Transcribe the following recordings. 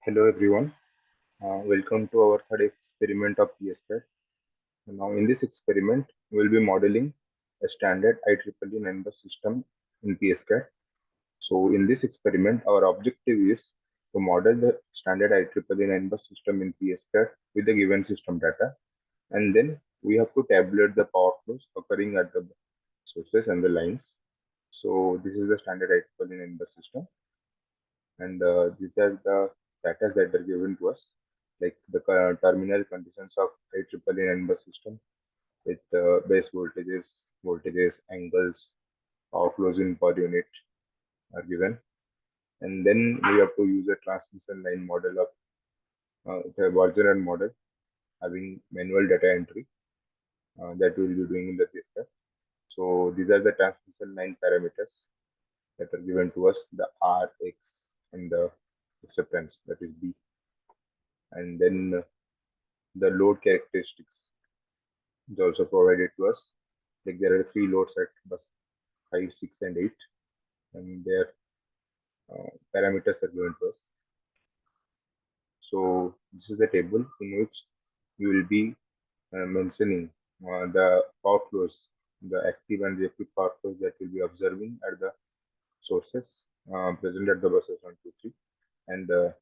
Hello everyone, welcome to our third experiment of PSCAD. Now in this experiment, we will be modeling a standard IEEE 9 bus system in PSCAD. So in this experiment, our objective is to model the standard IEEE 9 bus system in PSCAD with the given system data, and then we have to tabulate the power flows occurring at the sources and the lines. So this is the standard IEEE 9 bus system, and these are the data that are given to us, like the terminal conditions of IEEE N-bus system with base voltages, angles, outflows in per unit are given, and then we have to use a transmission line model of the version model having manual data entry that we will be doing in the PSCAD. So these are the transmission line parameters that are given to us: the R, X, and the acceptance, that is B, and then the load characteristics is also provided to us. Like there are three loads at bus 5, 6, and 8, and their parameters are given to us. So this is the table in which we will be mentioning the power flows, the active and reactive power flows that we'll be observing at the sources present at the buses 1, 2, 3, and the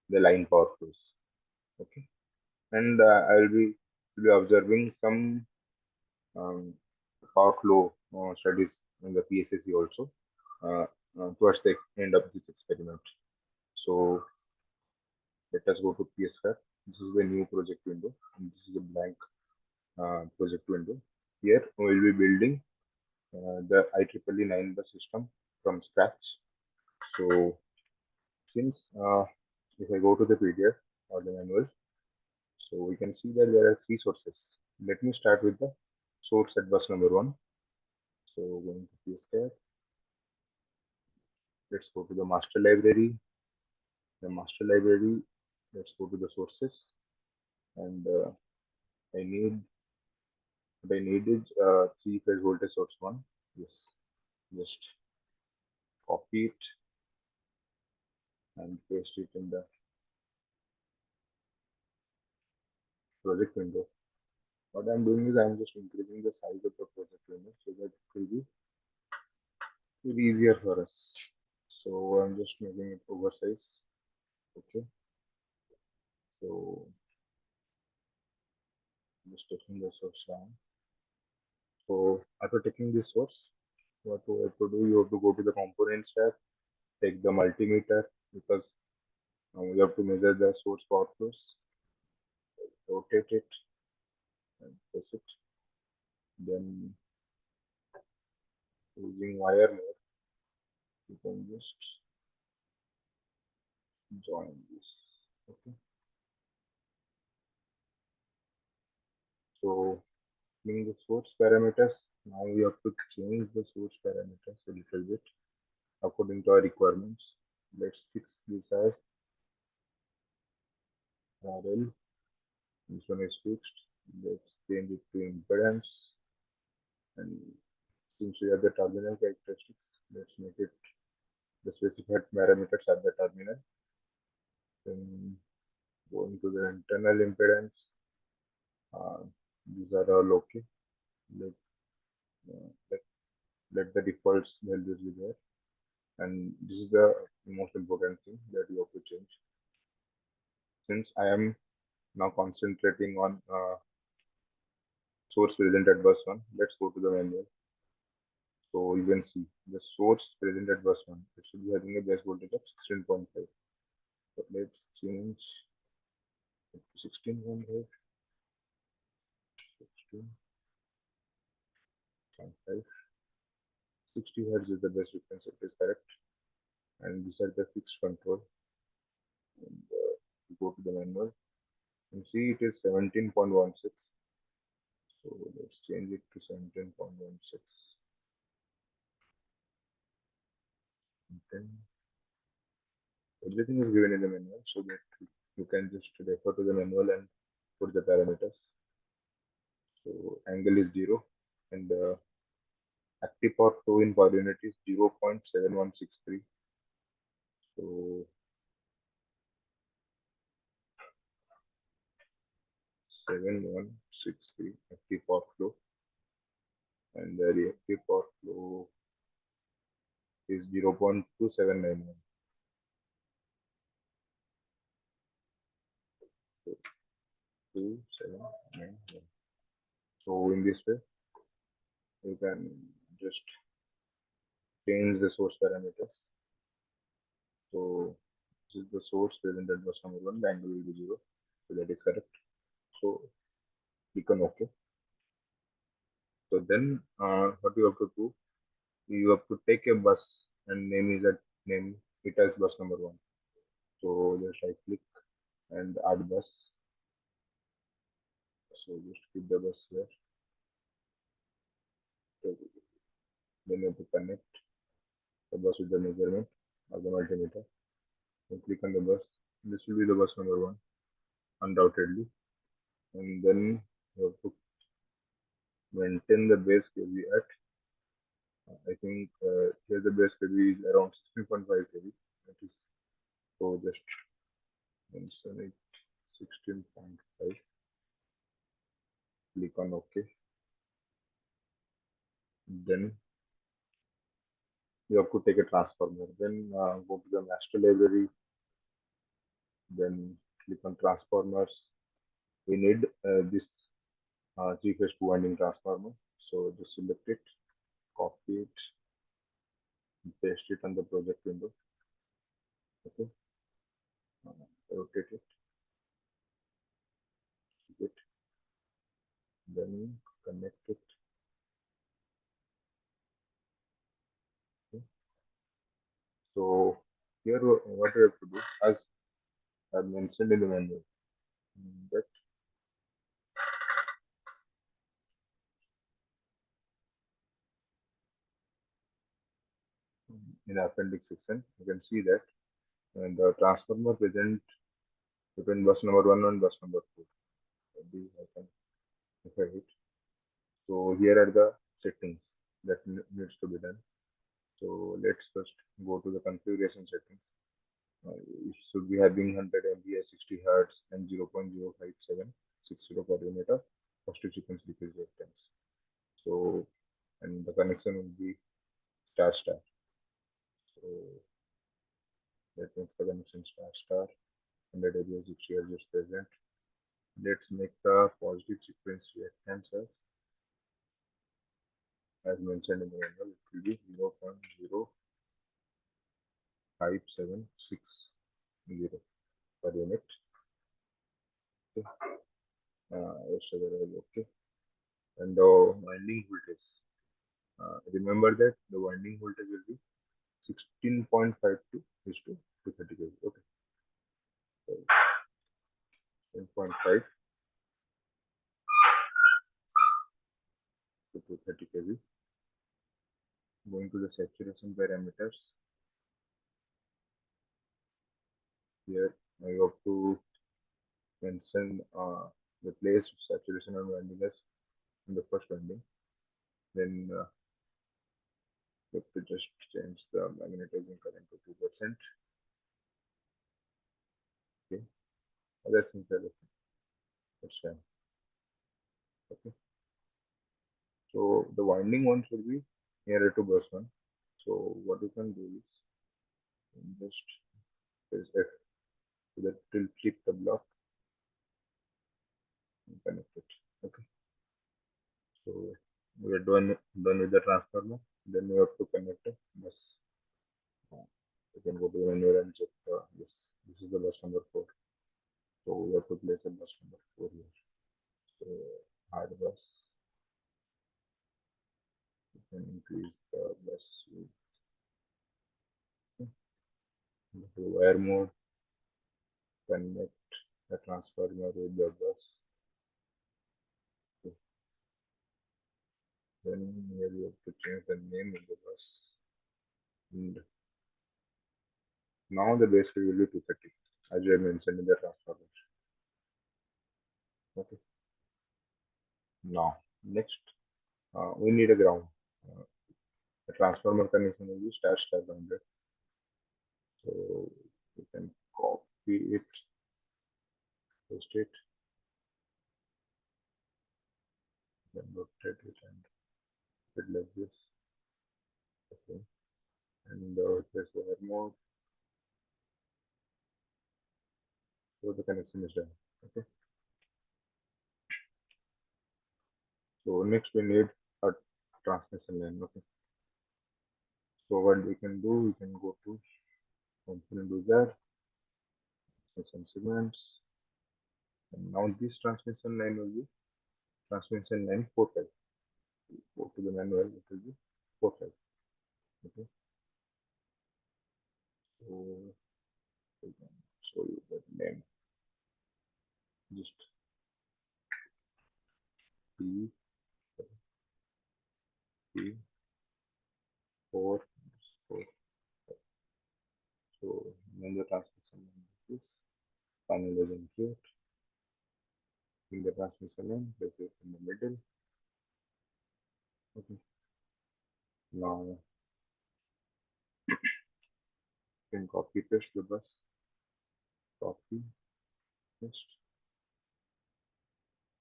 line power flows. Okay, and I will be observing some um, power flow studies in the PSSC also uh, towards the end of this experiment. So let us go to PSCAD. This is the new project window, and this is a blank project window. Here we will be building the IEEE 9 bus system from scratch. So since if I go to the PDF or the manual, so we can see that there are three sources. Let me start with the source at bus number 1. So going to PSCAD, let's go to the master library. The master library, let's go to the sources, and I need what I need is three phase voltage source 1. Yes, just copy it and paste it in the project window. What I'm doing is I'm just increasing the size of the project window so that it will be very easier for us. So I'm just making it oversize. Okay, so just taking the source down. So after taking this source, what you have to do, you have to go to the components tab, take the multimeter, because we have to measure the source power flows, rotate it and press it. Then using wire mode, you can just join this. Okay. So in the source parameters, now we have to change the source parameters a little bit according to our requirements. Let's fix this as RL. This one is fixed. Let's change it to impedance. And since we have the terminal characteristics, let's make it the specified parameters at the terminal. Then going to the internal impedance, uh, these are all okay. Let, let, let the defaults values be there. And this is the most important thing that you have to change. Since I am now concentrating on source present at bus 1, let's go to the manual. So you can see the source present at bus 1, it should be having a base voltage of 16.5. So let's change it to 16.5. 16.5. 60 hertz is the best frequency, it is correct. And these are the fixed control. And go to the manual and see it is 17.16. So let's change it to 17.16. And then everything is given in the manual so that you can just refer to the manual and put the parameters. So angle is 0, and active power flow in per unit is 0.7163. So 7163 active power flow, and the reactive power flow is 0.2791. So 2791. So in this way, you can just change the source parameters. So this is the source presented bus number 1, the angle will be 0. So that is correct. So click on OK. So then what you have to do, you have to take a bus and name it as bus number 1. So just right click and add bus. So just keep the bus here. So then you have to connect the bus with the measurement of the multimeter. And click on the bus. This will be the bus number 1, undoubtedly. And then you have to maintain the base kV at, I think here the base kV is around 16.5 kV. That is, so just mention it 16.5. Click on OK. Then you have to take a transformer. Then go to the master library. Then click on transformers. We need this 3-phase 2-winding transformer. So just select it, copy it, paste it on the project window. Okay, rotate it, keep it, then connect it. Okay. So here what we have to do, as I mentioned in the manual, that in the appendix section, you can see that the transformer present between bus number 1 and bus number 4. Maybe I can, if I hit. So here are the settings that needs to be done. So let's first go to the configuration settings. It should be having 100 MVA, 60 Hertz, and 0.05760 per unit of positive sequence leakage reactance. So, and the connection will be star star. So that means the connection star star, 100 area 60 Hertz is present. Let's make the positive sequence reactance as mentioned in the manual. It will be 0.05760 per unit. Okay. Yes, okay. And the winding voltage. Remember that the winding voltage will be 16.52 is to 230 kV. Okay. So 10.5 to 230 kV. Going to the saturation parameters. Here I have to mention the place of saturation and winding as in the first winding. Then you have to just change the magnetizing current to 2%. Okay. Other things are the same. That's fine. Okay. So the winding one should be nearer to bus 1. So what you can do is just press F so that it will flip the block and connect it. Okay. So we are done with the transformer. Then we have to connect a bus. You can go to the menu and check. Yes, this is the bus number 4. So we have to place a bus number 4 here. So add bus. You can increase the bus width. Okay. Wire mode. Connect the transformer with the bus. Okay. Then here you have to change the name of the bus. And now the base will be 230, as I mentioned in the transformer. Okay. Now, next, we need a ground. The transformer connection will be star star grounded. So you can copy it, paste it, then rotate it and put it like this. Okay, and press wire mode, so the connection is done. Okay, so next we need a transmission line. Okay, so what we can do, we can go to component user, transmission segments, and now this transmission line will be transmission line 45. Go to the manual, it will be 45. Okay, so we can show you the name, just P P 4 4. So then the transmission line is this. Final is include in the transmission line, place it in the middle. Okay, now you can copy paste the bus, copy paste.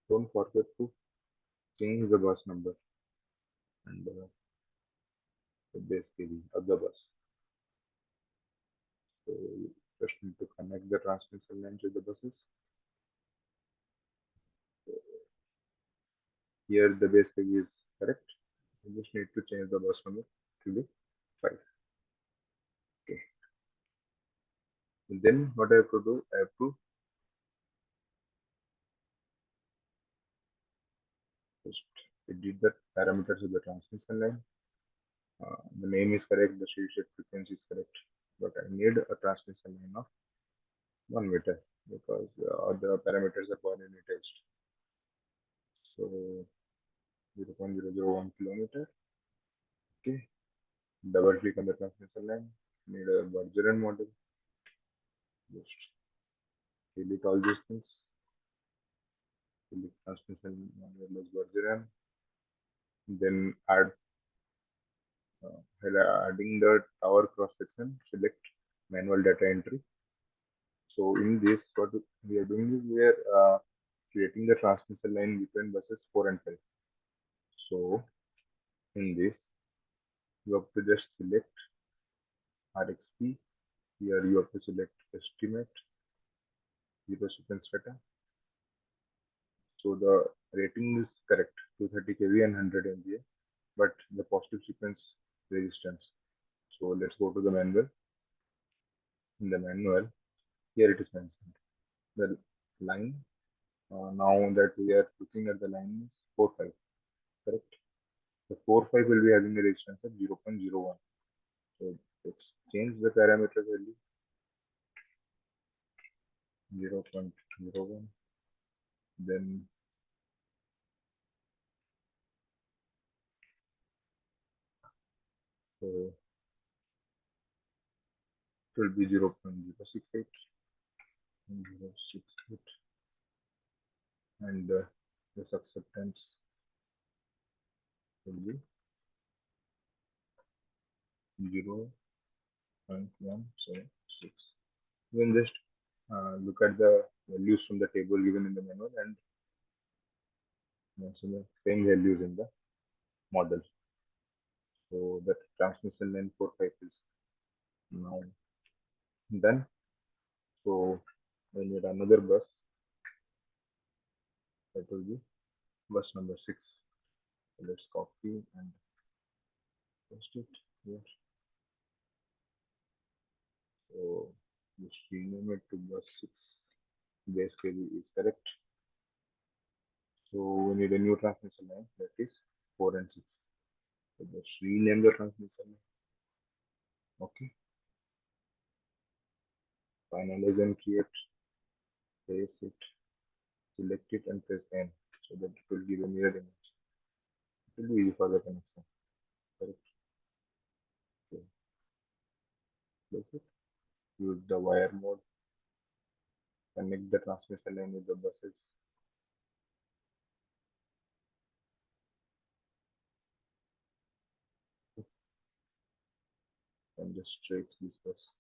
Don't forget to change the bus number and the base kV of the bus. So you just need to connect the transmission line to the buses. So here the base kV is correct. You just need to change the bus number to the 5. Okay. And then what I have to do, I have to just edit the parameters of the transmission line. The name is correct, the sheet frequency is correct, but I need a transmission line of 1 meter because the parameters are coordinatized. So 0.001 kilometer. Okay, double click on the transmission line. Need a Bergeron model. Just delete all these things. Delete transmission model as Bergeron. Then add adding the tower cross section. Select manual data entry. So in this, what we are doing is we are creating the transmission line between buses 4 and 5. So in this, you have to just select RXP. Here you have to select estimate, zero sequence data. So the rating is correct, 230 kV and 100 MVA, but the positive sequence resistance. So let's go to the manual. In the manual, here it is mentioned. The line, now that we are looking at the line is 4.5, correct? The 4.5 will be having a resistance of 0.01. So let's change the parameter value 0.01. Then so it will be 0.068, 0.068, and this acceptance will be 0.176. You can just look at the values from the table given in the manual and mention the same values in the model. So that transmission line 4.5 is now done. So we need another bus, that will be bus number 6. So let's copy and paste it here. So just rename it to bus 6. Base kV is correct. So we need a new transmission line, that is 4 and 6. So just rename the transmission line. Okay. Finalize and create. Paste it. Select it and press N, so that it will give a mirror image. It will be easy for the connection. Correct. Okay. Place it. Use the wire mode. Connect the transmission line with the buses. And just trace this bus.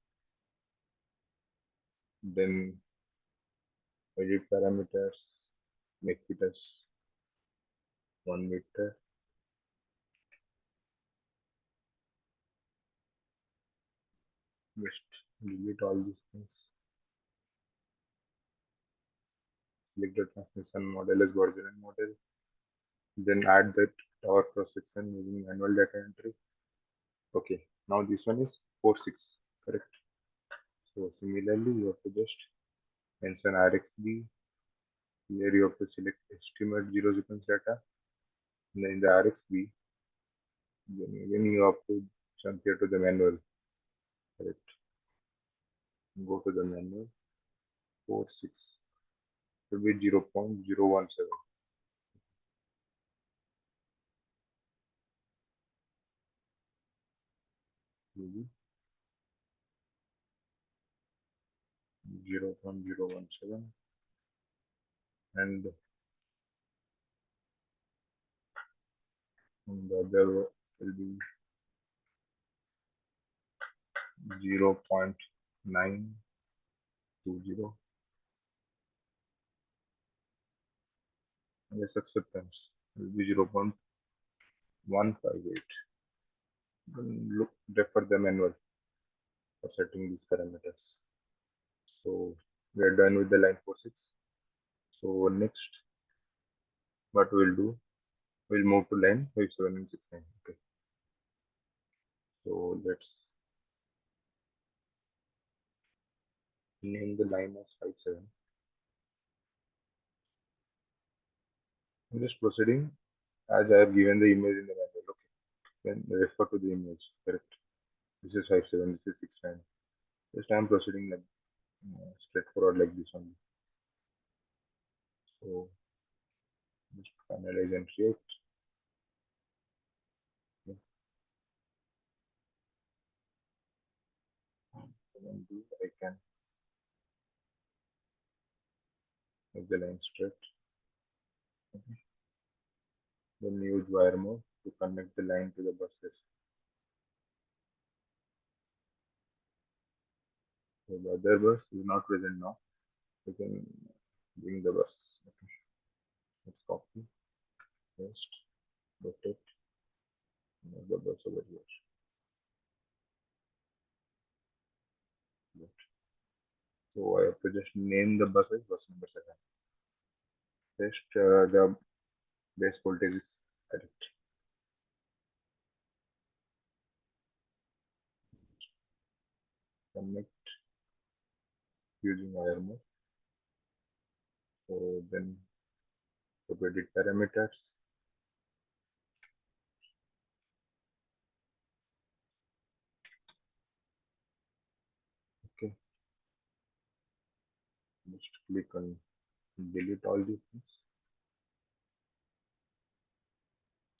Then edit parameters. Make it as 1 meter. Just delete all these things. Select the transmission model as original model. Then add the tower cross section using manual data entry. Okay, now this one is 4/6, correct? So similarly, you have to just mention RxB. Here you have to select estimate zero sequence data. And then in the RxB, then again you have to jump here to the manual, correct? Go to the manual. 4/6 will be 0.017. Will be 0.017, and the other will be 0.920, and the acceptance will be 0.158. Then look, refer the manual for setting these parameters. So we are done with the line 4/6. So next, what we'll do, we'll move to line 5/7 and 6/9. Okay. So let's name the line as 5/7. I'm just proceeding as I have given the image in the manual. Okay. Then refer to the image. Correct. This is 5/7. This is 6/9. Just I am proceeding like straightforward like this only. So just finalize and create. Okay. Then do I can make the line straight. Okay. Then use wire mode to connect the line to the buses. So the other bus is not present now. You can bring the bus. Okay. Let's copy, paste, rotate, move the bus over here. Good. So I have to just name the bus as bus number 7. Just the base voltage is correct. Connect using wire mode. So then to edit parameters. Okay. Just click on delete all these things.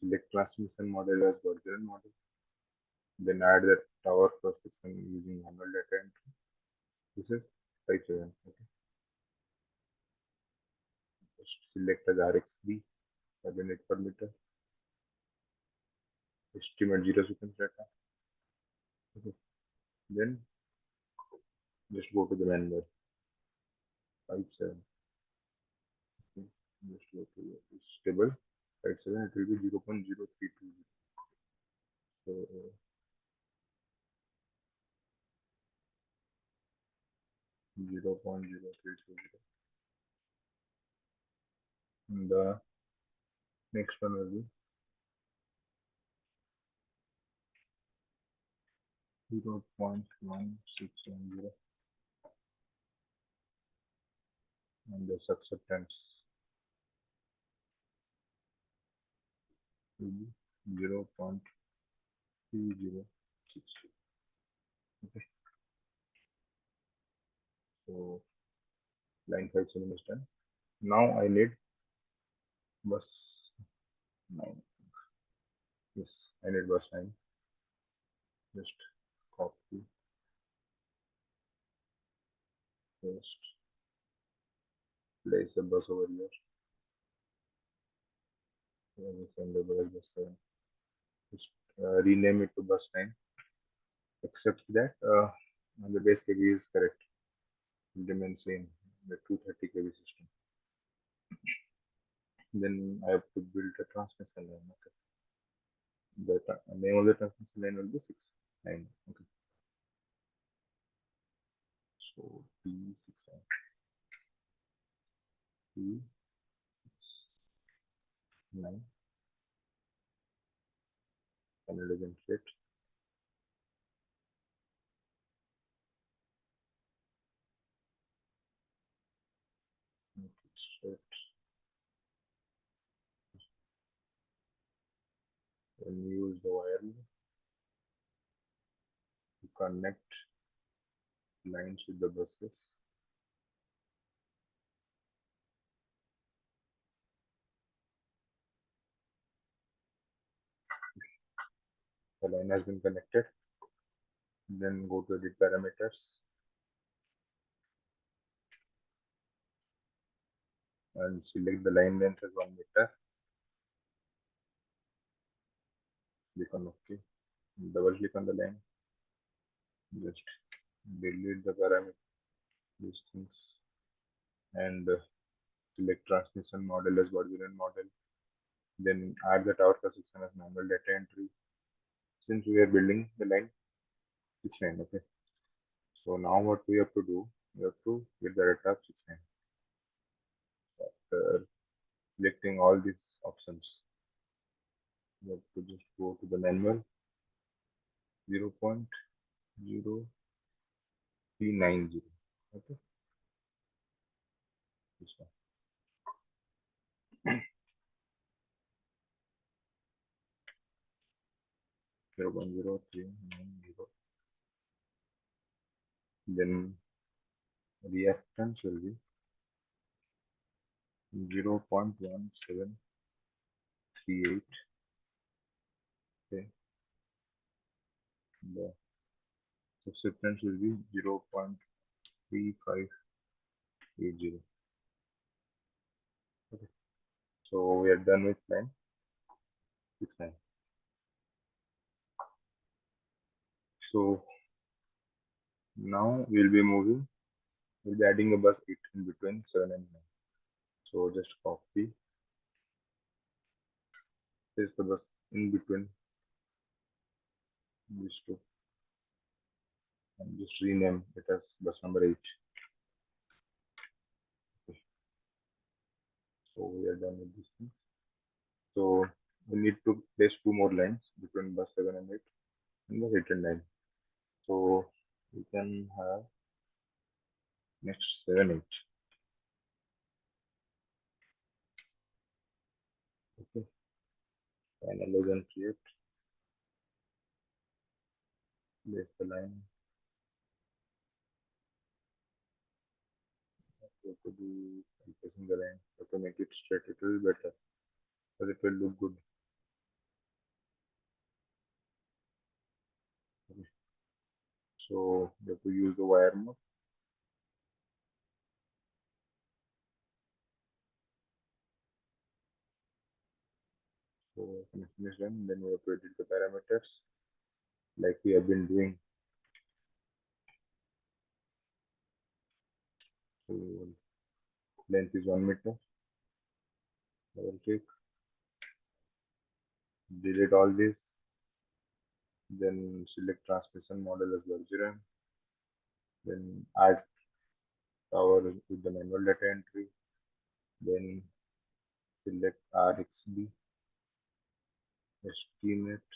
Select transmission model as original model. Then add the tower cross section using manual data entry. This is 5/7. Okay. Just select as RxB, unit per meter. Estimate zero sequence data. Okay. Then just go to the manual. 5/7. Okay. Just go to this table. 5/7. It will be 0.0320. So 0.0320. And the next one will be 0.1610, and this acceptance will be 0.3062. Okay. So line 5/7 is done. Now I need bus 9. Yes, I need bus 9. Just copy, paste, place the bus over here. And we send the bus 7. Just rename it to bus 9. Except that the base kV is correct. It remains same, the 230 kV system. Then I have to build a transmission line. Okay. The name of the transmission line will be 6 9. Okay. So P69 P69 Canada generate. Make it straight. Then use the wire to connect lines with the buses. The line has been connected. Then go to edit parameters and select the line length as 1 meter. Click on OK. Double click on the line. Just delete the parameter, these things, and select transmission model as Borderian model. Then add the tower cross section as manual data entry. Since we are building the line, it's fine. Okay. So now what we have to do, we have to get the data of 69. After selecting all these options, we have to just go to the manual 0.0390. Okay, this one. 0.0390. Then reactance will be 0.1738. Okay, the subscriptions will be 0.3580. Okay, so we are done with line 69. So now we'll be moving, we'll be adding a bus 8 in between 7 and 9. So just copy, paste the bus in between these two, and just rename it as bus number 8. Okay. So we are done with this thing. So we need to place 2 more lines between bus 7 and 8 and bus 8 and 9. So we can have next 7 8. Okay. Finalize and create. Place the line. We have to do placing the line. We have to make it straight. It will be better, but it will look good. Okay. So we have to use the wire mode. So connection is done. Then we have to edit the parameters like we have been doing. So length is 1 meter. Double click, delete all this. Then select transmission model as Bergeron. Then add tower with the manual data entry. Then select RXB, estimate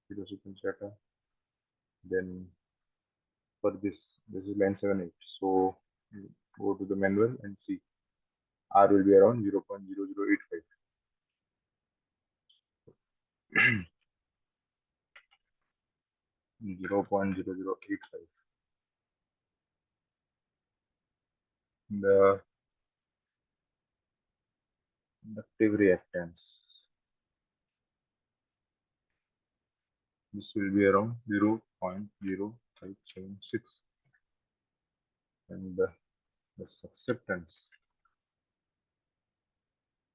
0 sequence data. Then for this is line 7 8. So go to the manual and see R will be around 0.0085. 0.0085. The inductive reactance, this will be around 0.0576, and the susceptance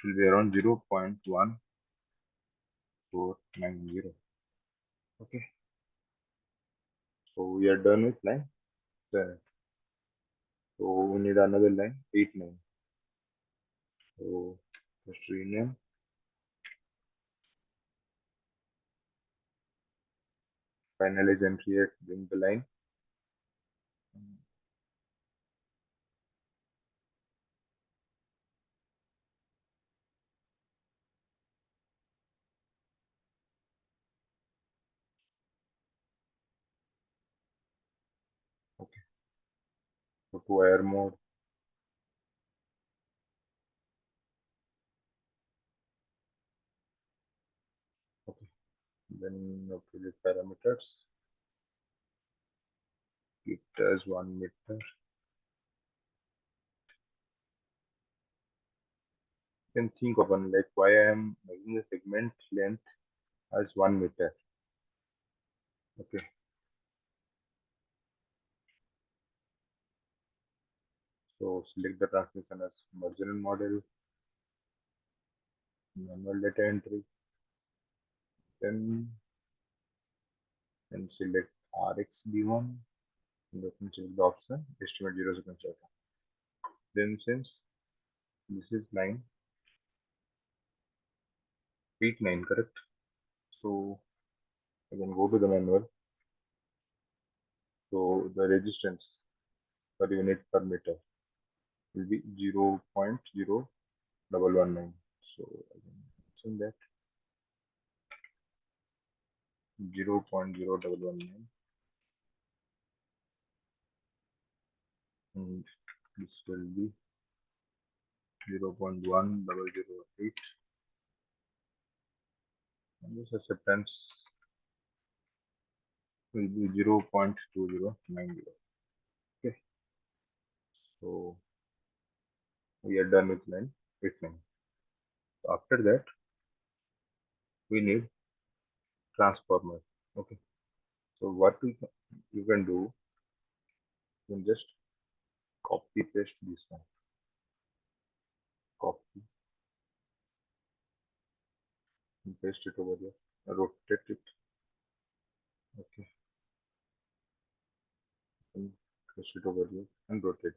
will be around 0.1490. Okay, so we are done with line 7. So we need another line 8 9. So Just rename, finalize entry at bring the line. Okay, go to wire mode. Okay, then okay, the parameters. It as 1 meter. You can think of one like why I am making the segment length as 1 meter. Okay, so select the transmission as marginal model, manual data entry, then and select RxB1, and then select the option estimate 0 seconds data. Then since this is line 89, correct? So I can go to the manual. So the resistance per unit per meter will be 0.0119. So I can mention that 0.0119, and this will be 0.1008, and this acceptance will be 0.2090. Okay, so we are done with line 89. So after that, we need transformer. Okay, so what you can do, you can just copy paste this one, copy and paste it over here, rotate it. Okay, and paste it over here and rotate.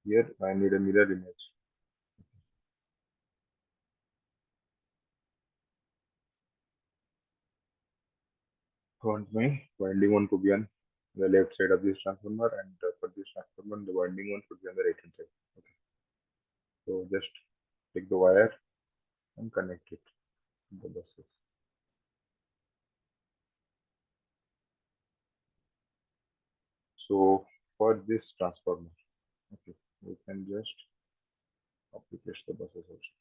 Here I need a mirror image. I want my winding one to be on the left side of this transformer, and for this transformer, the winding one should be on the right hand side. Okay, so just take the wire and connect it to the buses. So for this transformer, okay, we can just copy paste the buses also.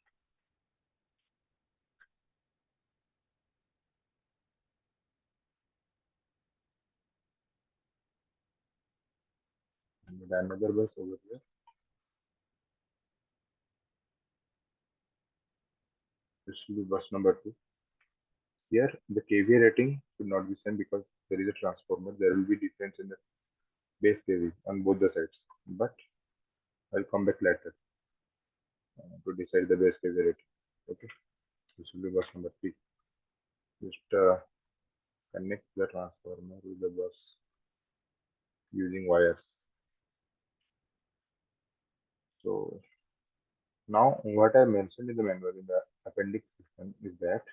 And another bus over here. This will be bus number 2. Here the kVA rating should not be same because there is a transformer. There will be difference in the base kV on both the sides. But I'll come back later to decide the base kVA rating. Okay, this will be bus number 3. Just connect the transformer with the bus using wires. So now what I mentioned in the manual in the appendix section is that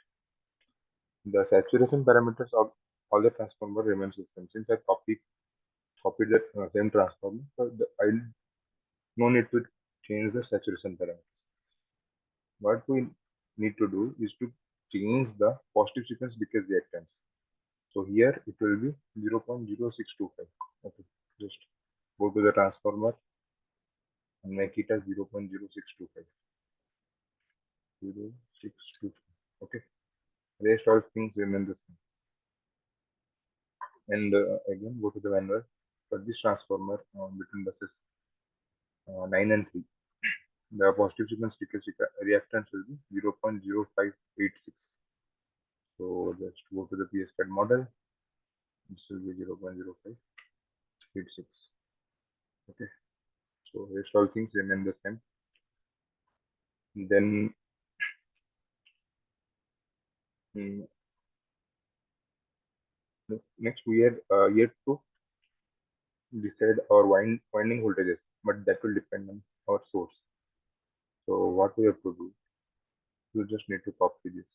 the saturation parameters of all the transformer remains the same. Since I copied that same transformer, so I no need to change the saturation parameters. What we need to do is to change the positive sequence because reactance. So here it will be 0.0625. Okay, just go to the transformer and make it as 0.0625. 0.0625. Okay, rest all things remain the same. And again, go to the manual for this transformer between buses 9 and 3. The positive sequence because reactance will be 0.0586. So just go to the PSCAD model. This will be 0.0586. Okay. So rest all things remain the same. Then mm, next we are yet to decide our winding voltages, but that will depend on our source. So what we have to do, you just need to copy this.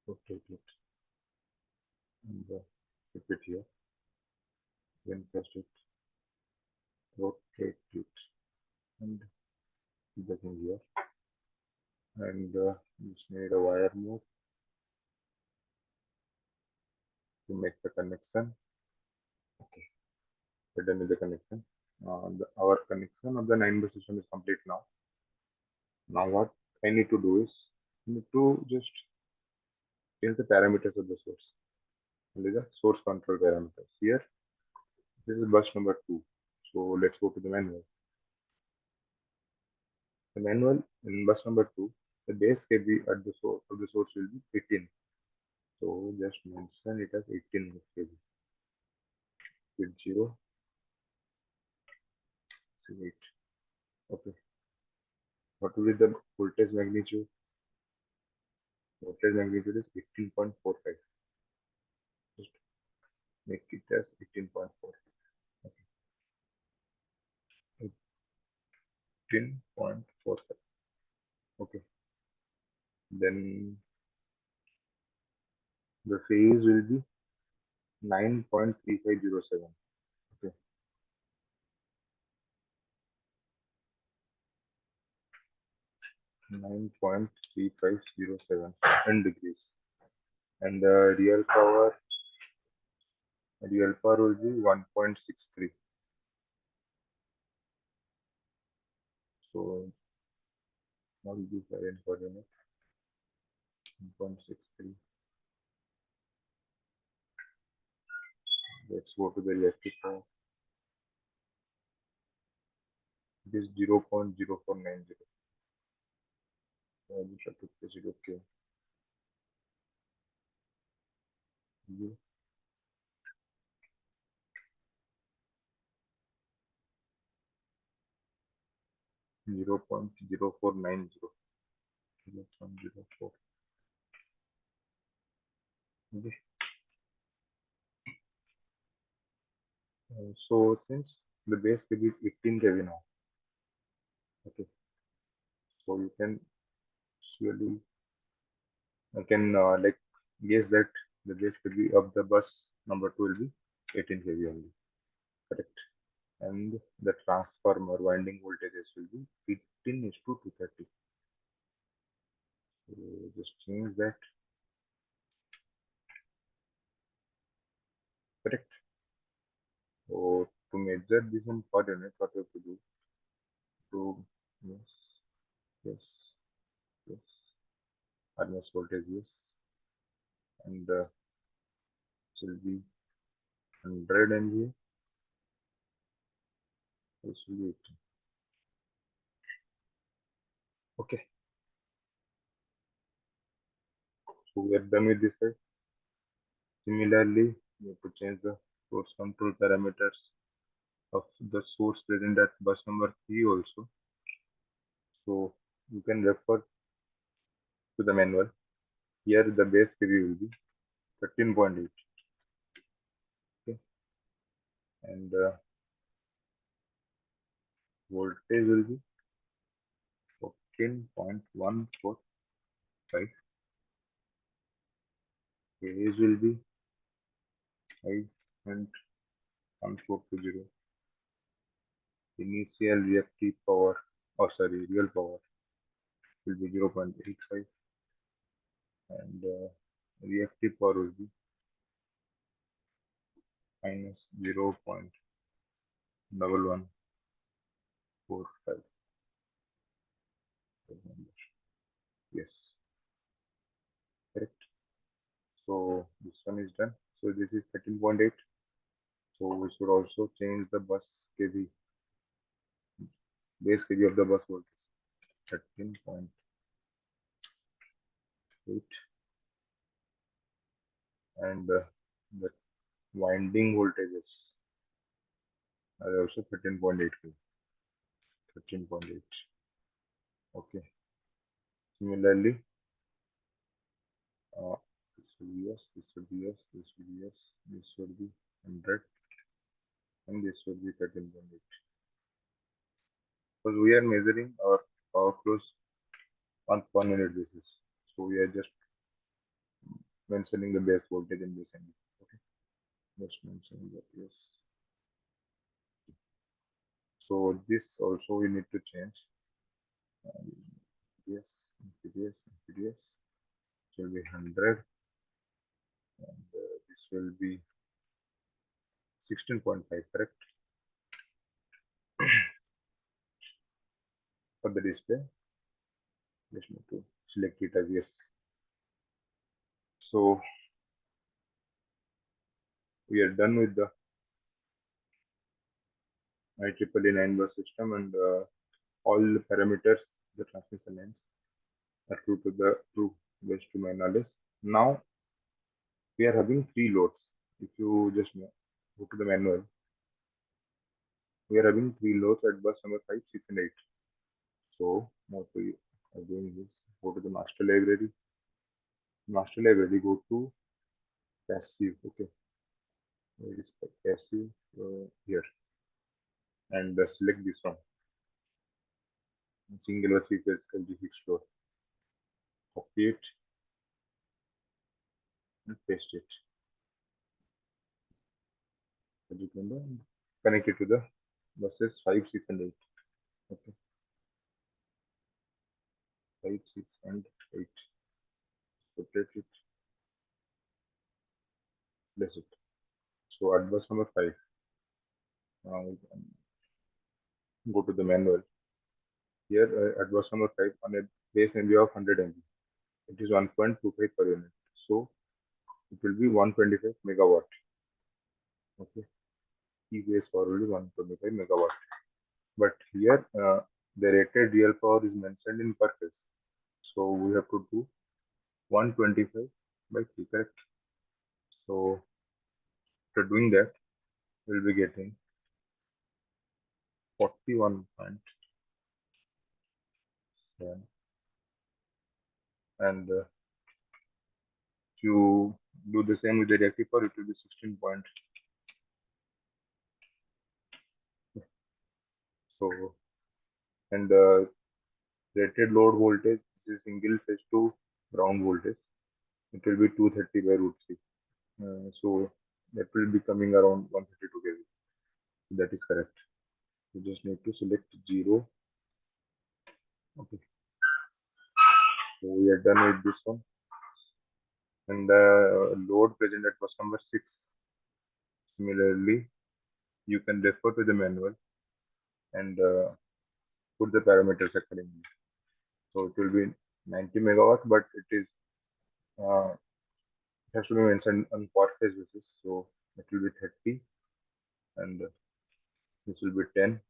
Rotate it and keep it here. Then press it, rotate it, and keep the thing here. And just need a wire move to make the connection. Okay, we're done with the connection. Our connection of the 9 bus system is complete now. Now what I need to do is I need to just change the parameters of the source. Only the source control parameters. Here, this is bus number 2. So let's go to the manual. The manual in bus number 2, the base kV at the source of the source will be 18. So just mention it as 18 kV with 0, 8. Okay. What will be the voltage magnitude? Voltage magnitude is 18.45. Just make it as 18.4. Okay. 18.45. Okay. Then the phase will be 9.3507. Okay. 9.3507 in degrees. And the real power will be 1.63. So now we use the coordinate 1.63. Let's go to the reactive power. It is 0.0490. So I just have to place it okay. 0.0490. 0.04. Okay. So since the base kV is 18 kV now, okay, so you can surely I can like guess that the base kV of the bus number 2 will be 18 kV only, correct? And the transformer winding voltages will be 15 is to 230. So just change that, correct? So to measure this one per unit, what you have to do to yes, yes, yes, harness voltage yes, and it will be 100 MVA. This will be 18. Okay, so we are done with this side. Similarly, we have to change the source control parameters of the source present at bus number 3 also. So you can refer to the manual. Here the base kV will be 13.8. Okay, and voltage will be 14.145. Phase will be 5.1420. Initial reactive power, real power will be 0.85, and reactive power will be minus 0.1145. Yes, correct. So this one is done. So this is 13.8. So we should also change the bus kV, base kV of the bus voltage, 13.8, and the winding voltages are also 13.8 kV. 13.8. Okay. Similarly, uh, should be yes, this should be yes, this should be yes, this should be 100, and this should be 13.8. Because we are measuring our power flows on per minute basis. So we are just mentioning the base voltage in this angle. Okay, just mentioning that yes. So this also we need to change. Yes, yes, yes. It will be 100, and this will be 16.5, correct? For the display, just need to select it as yes. So we are done with the IEEE 9 bus system, and all the parameters, the transmission lines are true based to my knowledge. Now we are having three loads. If you just go to the manual, we are having three loads at bus number 5, 6, and 8. So what we are doing is go to the master library. Master library, go to passive. Okay, where is passive? Here, and select this one. Single or three phase LG load. Copy it and paste it. As you can connect it to the buses 5, 6, and 8. Okay, 5, 6, and 8. Separate it, place it. So at bus number 5, now we can go to the manual. Here at bus number 5, on a base MVA of 100 MV, it is 1.25 per unit. So it will be 125 megawatt. Okay, P base power will be 125 megawatt. But here the rated real power is mentioned in per phase. So we have to do 125 by 3, correct? So after doing that, we'll be getting 41.7, and if you do the same with the reactive power, it will be 16 point. So, and rated load voltage, this is single phase to ground voltage. It will be 230 by root 3. So that will be coming around 132 kV. That is correct. You just need to select 0. Okay. So we are done with this one. And the load present at bus number 6. Similarly, you can refer to the manual and put the parameters accordingly. So it will be 90 megawatt, but it has to be mentioned on per phase basis. So it will be 30, and this will be 10,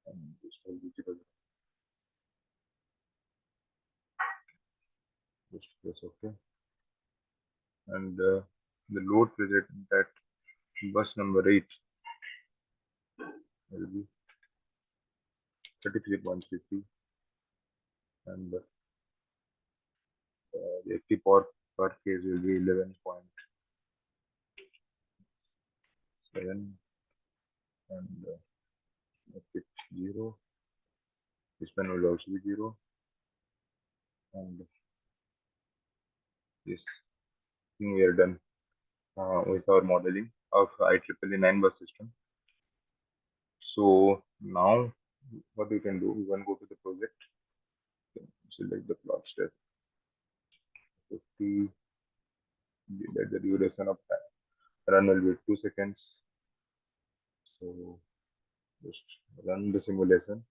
and this will be 0. Just press OK. And the load present at bus number 8 will be 33.33, and the active power per phase will be 11.7, and make it 0. This one will also be 0, and this thing we are done with our modeling of IEEE 9 bus system. So now what we can do, we can go to the project, select the plot step, 50, let the duration of time run will be 2 seconds. So just run the simulation.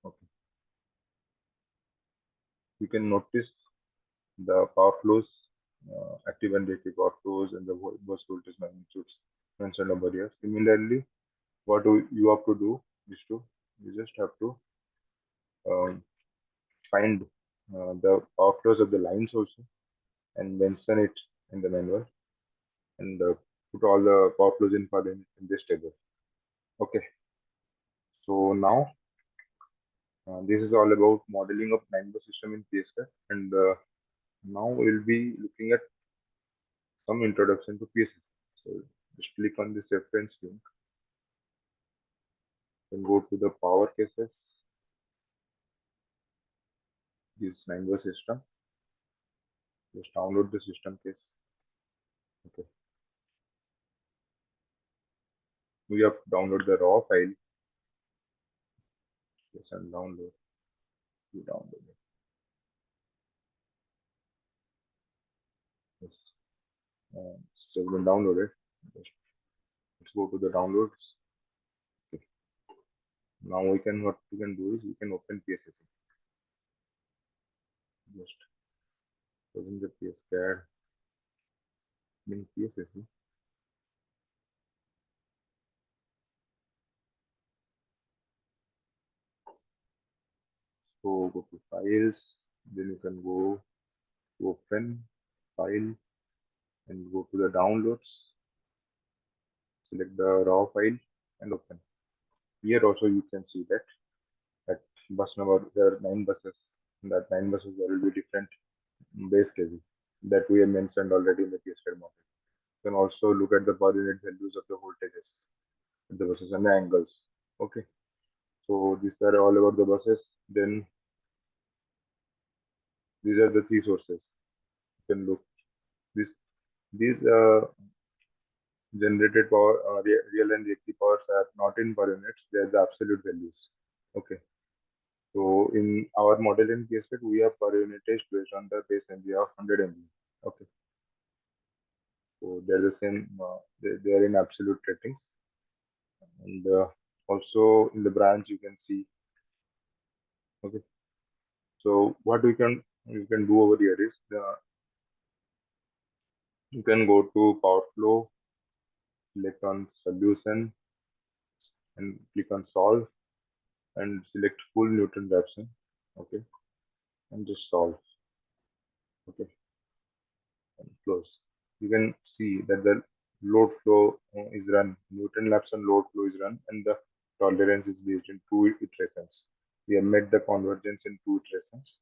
Okay. You can notice the power flows, active and reactive power flows, and the bus voltage magnitudes mentioned over here. Similarly, what you have to do is you just have to um, find the power flows of the lines also and mention it in the manual, and put all the power flows in this table. Okay. So now This is all about modeling of 9-bus system in PSCAD, and now we'll be looking at some introduction to PSCAD. So just click on this reference link and go to the power cases, this 9-bus system. Just download the system case. Okay, we have to download the raw file. Yes, and download. You download it. Yes, so we can download it. Just, let's go to the downloads. Okay. Now what we can do is we can open PSCAD. Just open the PSCAD in PSCAD. So go to files, then you can go to open file and go to the downloads, select the raw file and open. Here also you can see that at bus number there are 9 buses. In that 9 buses there will be different base cases that we have mentioned already in the PSCAD model. You can also look at the per unit values of the voltages, the buses and the angles. Okay, so these are all about the buses. Then these are the three sources. You can look this these generated power, real and reactive powers are not in per units, they are the absolute values. Okay. So in our model in PSCAD, we have per unitage based on the base MVA of 100 MVA. Okay. So they're the same, they are in absolute ratings. And also in the branch, you can see. Okay. So what you can do over here is you can go to power flow, select on solution, and click on solve, and select full Newton Raphson. Okay, and just solve. Okay, and close. You can see that the load flow is run. Newton Raphson load flow is run, and the tolerance is based in 2 iterations. We have met the convergence in 2 iterations,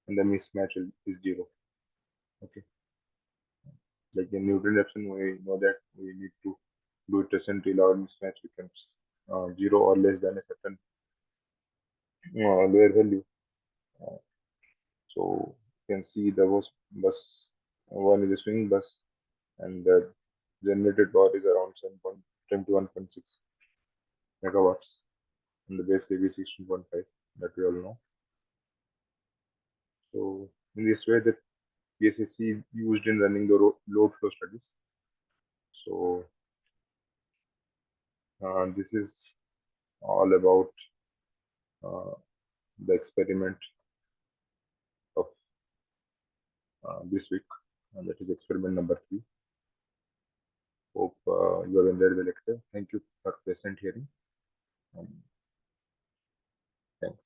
and the mismatch is 0. Okay, like in Newton Raphson, we know that we need to do iteration till our mismatch becomes 0 or less than a certain lower value. Uh, So you can see the bus one is a swing bus, and the generated power is around 7.21.6 megawatts, and the base kV is 16.5 that we all know. So in this way, the PSCC used in running the load flow studies. So this is all about uh, the experiment of this week, and that is experiment number 3. Hope you have enjoyed the lecture. Thank you for patient hearing. Um, thanks.